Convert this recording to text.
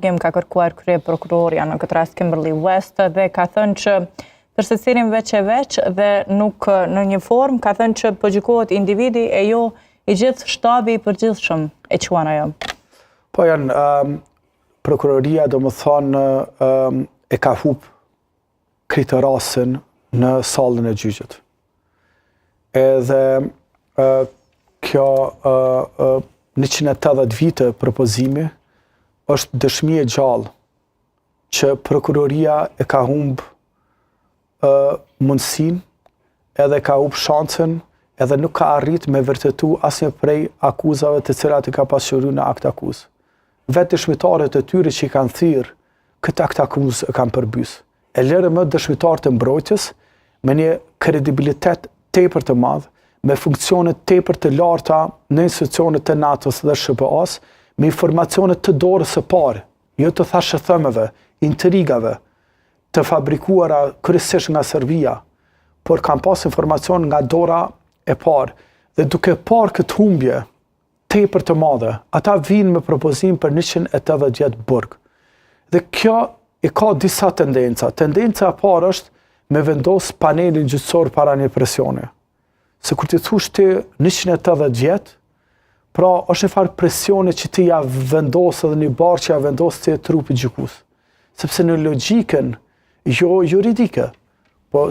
Ka kërkuar krye prokuroria në këtë rast Kimberly West dhe ka thënë që për secilin veç e veç dhe nuk në një formë, ka thënë që po gjykohet individi e jo i gjithë shtabi i përgjithshëm, e quan ajo. Po janë, prokuroria do më thonë e ka hup kriterasin në sallën e gjyqit. Edhe kjo 180 vite propozimi është dëshmi e gjallë që prokuroria e ka humb mundësin, edhe ka humb shancën, edhe nuk ka arrit me vërtetu asnjë prej akuzave të cilat i ka pasqyruar në akt akuzë. Vetë dëshmitarët e tyre që i kanë thirrë këtë akt akuzë e kanë përbys. E lërë më dëshmitarët e mbrojtjes me një kredibilitet tepër të madh, me funksione tepër të larta në institucionet të NATO-s dhe SBA-s, me informacione të dorës së parë, jo të thashëthëmeve, intrigave, të fabrikuara kryesisht nga Serbia, por kanë pas informacion nga dora e parë. Dhe duke parë këtë humbje tepër të madhe, ata vinë me propozim për 180 vjet burg. Dhe kjo i ka disa tendenca. Tendenca e parë është me vendos panelin gjyqësor para një presioni. Se kur ti thush ti 180 vjet, pra është një farë presioni që ti ja vendos edhe një barë që ja vendos të trupi gjykues. Sepse në logjikën jo juridike, po